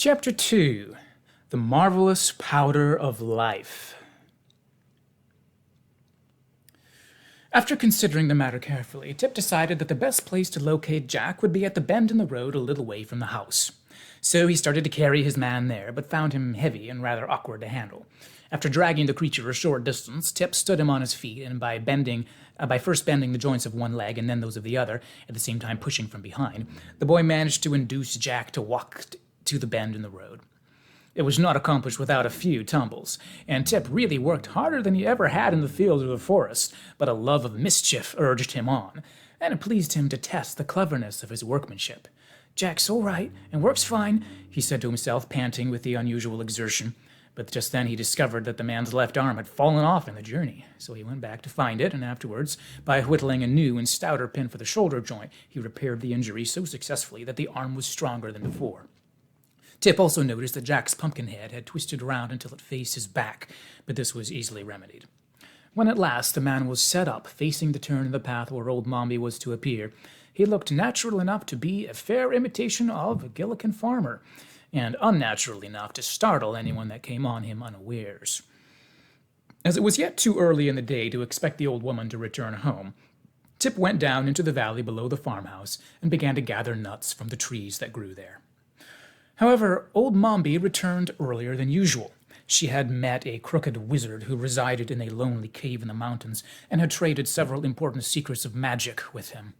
Chapter 2. The Marvelous Powder of Life. After considering the matter carefully, Tip decided that the best place to locate Jack would be at the bend in the road a little way from the house. So he started to carry his man there, but found him heavy and rather awkward to handle. After dragging the creature a short distance, Tip stood him on his feet, and by first bending the joints of one leg and then those of the other, at the same time pushing from behind, the boy managed to induce Jack to walk to the bend in the road. It was not accomplished without a few tumbles, and Tip really worked harder than he ever had in the field or the forest, but a love of mischief urged him on, and it pleased him to test the cleverness of his workmanship. "Jack's all right, and works fine," he said to himself, panting with the unusual exertion. But just then he discovered that the man's left arm had fallen off in the journey, so he went back to find it, and afterwards, by whittling a new and stouter pin for the shoulder joint, he repaired the injury so successfully that the arm was stronger than before. Tip also noticed that Jack's pumpkin head had twisted around until it faced his back, but this was easily remedied. When at last the man was set up, facing the turn in the path where old Mombi was to appear, he looked natural enough to be a fair imitation of a Gillikin farmer, and unnatural enough to startle anyone that came on him unawares. As it was yet too early in the day to expect the old woman to return home, Tip went down into the valley below the farmhouse and began to gather nuts from the trees that grew there. However, old Mombi returned earlier than usual. She had met a crooked wizard who resided in a lonely cave in the mountains and had traded several important secrets of magic with him.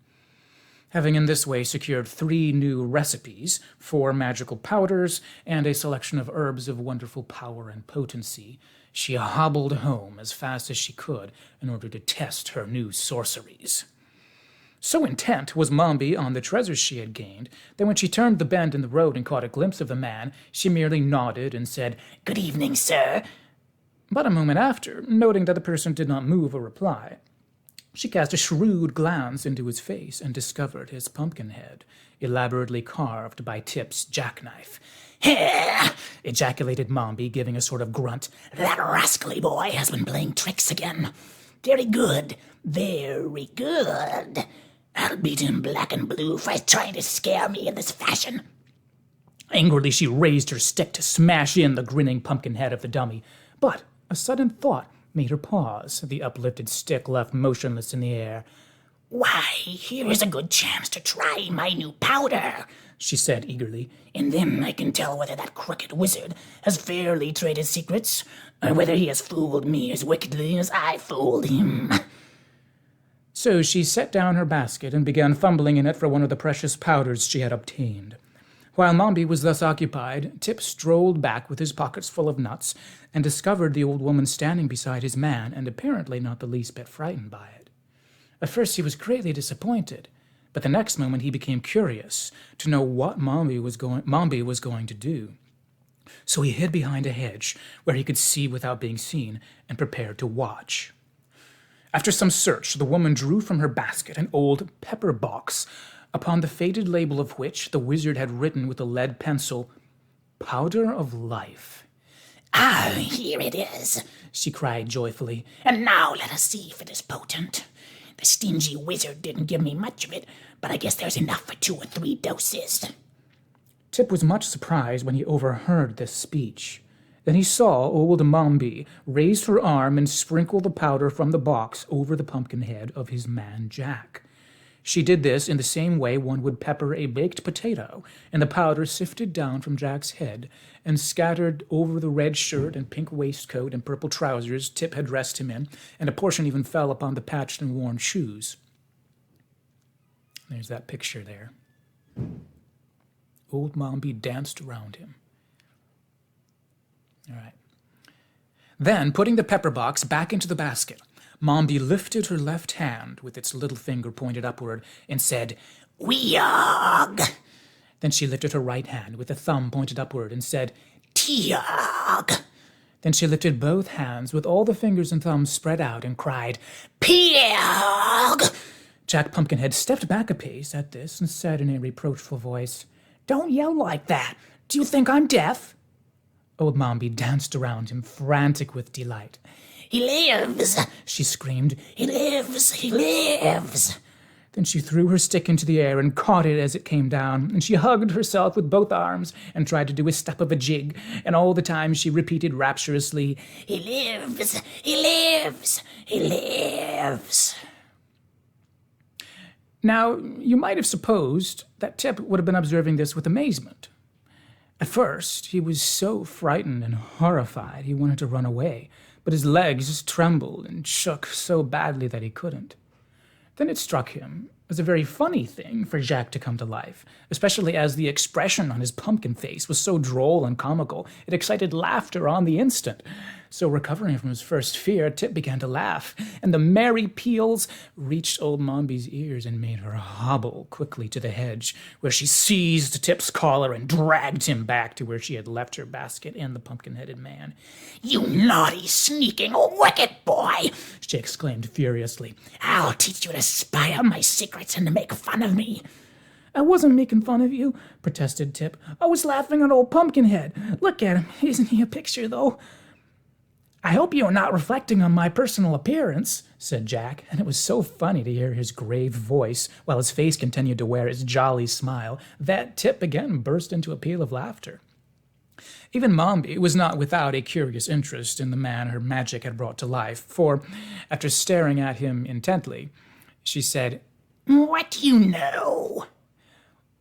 Having in this way secured 3 new recipes, 4 magical powders, and a selection of herbs of wonderful power and potency, she hobbled home as fast as she could in order to test her new sorceries. So intent was Mombi on the treasures she had gained that when she turned the bend in the road and caught a glimpse of the man, she merely nodded and said, "Good evening, sir." But a moment after, noting that the person did not move or reply, she cast a shrewd glance into his face and discovered his pumpkin head, elaborately carved by Tip's jackknife. "Heh!" ejaculated Mombi, giving a sort of grunt. "That rascally boy has been playing tricks again. Very good, very good. I'll beat him black and blue for trying to scare me in this fashion." Angrily, she raised her stick to smash in the grinning pumpkin head of the dummy, but a sudden thought made her pause. The uplifted stick left motionless in the air. "Why, here's a good chance to try my new powder," she said eagerly, "and then I can tell whether that crooked wizard has fairly traded secrets, or whether he has fooled me as wickedly as I fooled him." So she set down her basket and began fumbling in it for one of the precious powders she had obtained. While Mombi was thus occupied, Tip strolled back with his pockets full of nuts and discovered the old woman standing beside his man and apparently not the least bit frightened by it. At first he was greatly disappointed, but the next moment he became curious to know what Mombi was going to do. So he hid behind a hedge where he could see without being seen and prepared to watch. After some search, the woman drew from her basket an old pepper box, upon the faded label of which the wizard had written with a lead pencil, "Powder of Life." "Ah, here it is," she cried joyfully. "And now let us see if it is potent. The stingy wizard didn't give me much of it, but I guess there's enough for 2 or 3 doses." Tip was much surprised when he overheard this speech. Then he saw old Mombi raise her arm and sprinkle the powder from the box over the pumpkin head of his man Jack. She did this in the same way one would pepper a baked potato, and the powder sifted down from Jack's head and scattered over the red shirt and pink waistcoat and purple trousers Tip had dressed him in, and a portion even fell upon the patched and worn shoes. There's that picture there. Old Mombi danced around him. All right. Then, putting the pepper box back into the basket, Mombi lifted her left hand with its little finger pointed upward and said, "Weog." Then she lifted her right hand with the thumb pointed upward and said, "Teog." Then she lifted both hands with all the fingers and thumbs spread out and cried, "Peog." Jack Pumpkinhead stepped back a pace at this and said in a reproachful voice, "Don't yell like that. Do you think I'm deaf?" Old Mombi danced around him, frantic with delight. "He lives!" she screamed. "He lives! He lives!" Then she threw her stick into the air and caught it as it came down, and she hugged herself with both arms and tried to do a step of a jig, and all the time she repeated rapturously, "He lives! He lives! He lives!" Now, you might have supposed that Tip would have been observing this with amazement. At first, he was so frightened and horrified he wanted to run away, but his legs trembled and shook so badly that he couldn't. Then it struck him as a very funny thing for Jack to come to life, especially as the expression on his pumpkin face was so droll and comical, it excited laughter on the instant. So recovering from his first fear, Tip began to laugh, and the merry peals reached old Mombi's ears and made her hobble quickly to the hedge, where she seized Tip's collar and dragged him back to where she had left her basket and the pumpkin-headed man. "You naughty, sneaking, wicked boy!" she exclaimed furiously. "I'll teach you to spy out my secrets and to make fun of me." "I wasn't making fun of you," protested Tip. "I was laughing at old Pumpkinhead. Look at him. Isn't he a picture, though?" "I hope you are not reflecting on my personal appearance," said Jack, and it was so funny to hear his grave voice while his face continued to wear its jolly smile that Tip again burst into a peal of laughter. Even Mombi was not without a curious interest in the man her magic had brought to life, for, after staring at him intently, she said, "What do you know?"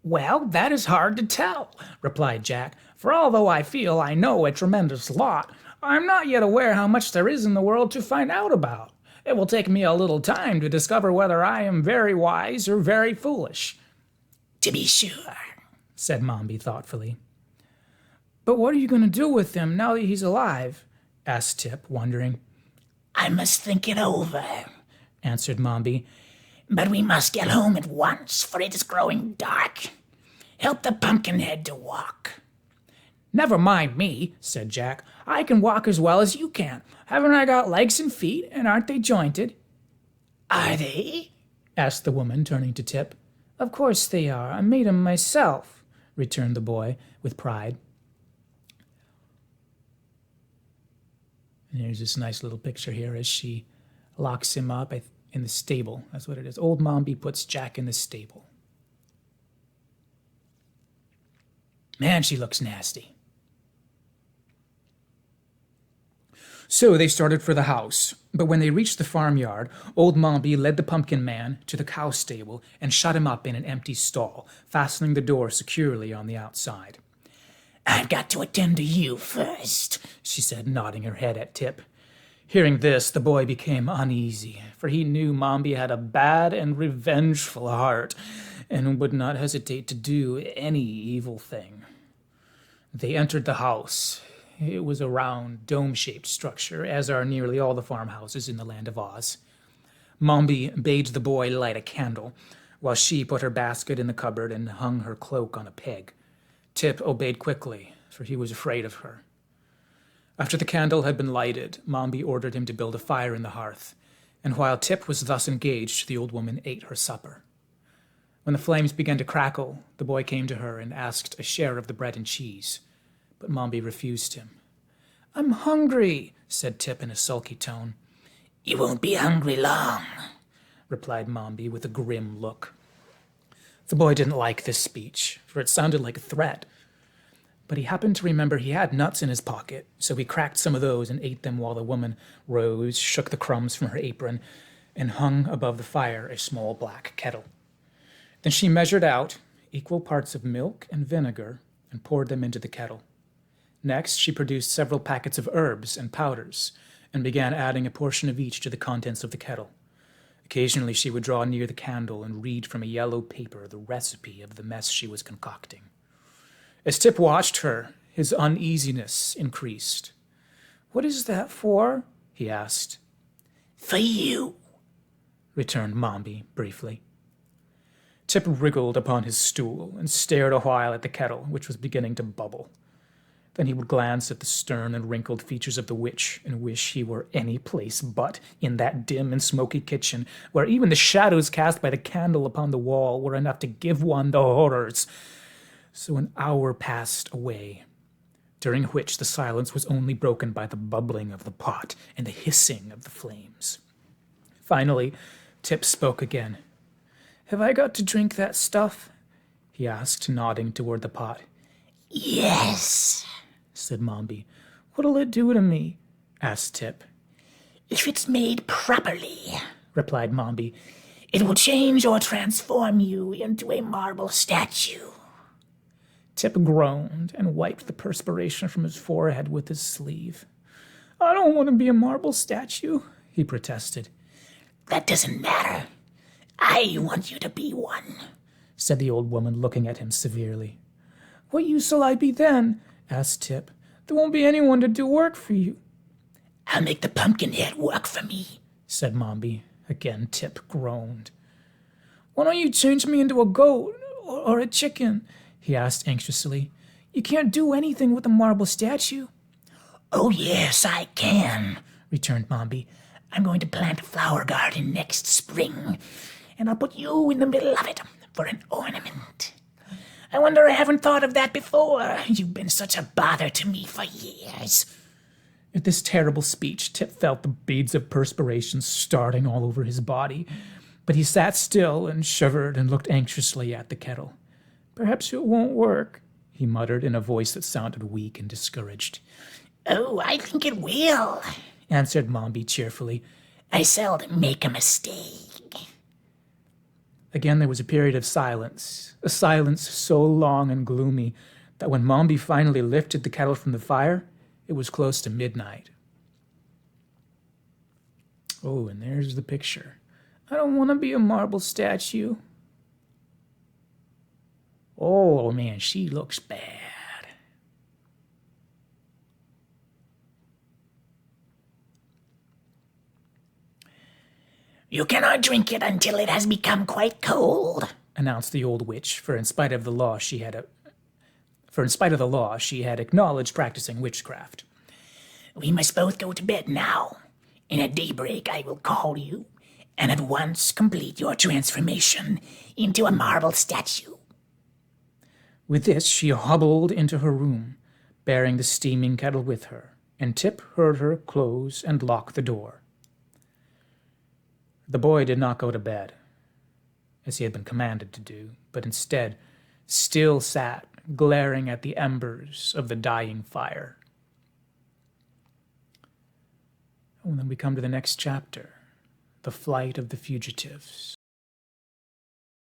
"Well, that is hard to tell," replied Jack, "for although I feel I know a tremendous lot, I'm not yet aware how much there is in the world to find out about. It will take me a little time to discover whether I am very wise or very foolish." "To be sure," said Mombi thoughtfully. "But what are you going to do with him now that he's alive?" asked Tip, wondering. "I must think it over," answered Mombi. "But we must get home at once, for it is growing dark. Help the Pumpkinhead to walk." "Never mind me," said Jack. "I can walk as well as you can. Haven't I got legs and feet, and aren't they jointed?" "Are they?" asked the woman, turning to Tip. "Of course they are. I made 'em myself," returned the boy with pride. And here's this nice little picture here as she locks him up in the stable. That's what it is. Old Mombi puts Jack in the stable. Man, she looks nasty. So they started for the house, but when they reached the farmyard, old Mombi led the pumpkin man to the cow stable and shut him up in an empty stall, fastening the door securely on the outside. "I've got to attend to you first," she said, nodding her head at Tip. Hearing this, the boy became uneasy, for he knew Mombi had a bad and revengeful heart, and would not hesitate to do any evil thing. They entered the house. It was a round, dome-shaped structure, as are nearly all the farmhouses in the land of Oz. Mombi bade the boy light a candle, while she put her basket in the cupboard and hung her cloak on a peg. Tip obeyed quickly, for he was afraid of her. After the candle had been lighted, Mombi ordered him to build a fire in the hearth, and while Tip was thus engaged, the old woman ate her supper. When the flames began to crackle, the boy came to her and asked a share of the bread and cheese, but Mombi refused him. "I'm hungry," said Tip in a sulky tone. "You won't be hungry long," replied Mombi with a grim look. The boy didn't like this speech, for it sounded like a threat. But he happened to remember he had nuts in his pocket, so he cracked some of those and ate them while the woman rose, shook the crumbs from her apron, and hung above the fire a small black kettle. Then she measured out equal parts of milk and vinegar and poured them into the kettle. Next, she produced several packets of herbs and powders and began adding a portion of each to the contents of the kettle. Occasionally, she would draw near the candle and read from a yellow paper the recipe of the mess she was concocting. As Tip watched her, his uneasiness increased. "What is that for?" he asked. "For you," returned Mombi briefly. Tip wriggled upon his stool and stared a while at the kettle, which was beginning to bubble. Then he would glance at the stern and wrinkled features of the witch and wish he were any place but in that dim and smoky kitchen, where even the shadows cast by the candle upon the wall were enough to give one the horrors. So an hour passed away, during which the silence was only broken by the bubbling of the pot and the hissing of the flames. Finally, Tip spoke again. "Have I got to drink that stuff?" he asked, nodding toward the pot. "Yes," said Mombi. "What'll it do to me?" asked Tip. "if it's made properly," replied Mombi, "it will change or transform you into a marble statue." Tip groaned and wiped the perspiration from his forehead with his sleeve. "I don't want to be a marble statue," he protested. "That doesn't matter. I want you to be one," said the old woman, looking at him severely. "What use'll I be then?" asked Tip. "There won't be anyone to do work for you." "I'll make the pumpkin head work for me," said Mombi. Again Tip groaned. "Why don't you change me into a goat or a chicken?" he asked anxiously. "You can't do anything with a marble statue." "Oh, yes, I can," returned Mombi. "I'm going to plant a flower garden next spring, and I'll put you in the middle of it for an ornament. I wonder I haven't thought of that before. You've been such a bother to me for years." At this terrible speech, Tip felt the beads of perspiration starting all over his body, but he sat still and shivered and looked anxiously at the kettle. "Perhaps it won't work," he muttered in a voice that sounded weak and discouraged. "Oh, I think it will," answered Mombi cheerfully. "I seldom make a mistake." Again there was a period of silence, a silence so long and gloomy that when Mombi finally lifted the kettle from the fire, it was close to midnight. Oh, and there's the picture. "I don't want to be a marble statue." Oh, man, she looks bad. "You cannot drink it until it has become quite cold," announced the old witch, for in spite of the law she had acknowledged practicing witchcraft. "We must both go to bed now, and at daybreak I will call you, and at once complete your transformation into a marble statue." With this she hobbled into her room, bearing the steaming kettle with her, and Tip heard her close and lock the door. The boy did not go to bed, as he had been commanded to do, but instead still sat glaring at the embers of the dying fire. And then we come to the next chapter, the flight of the fugitives.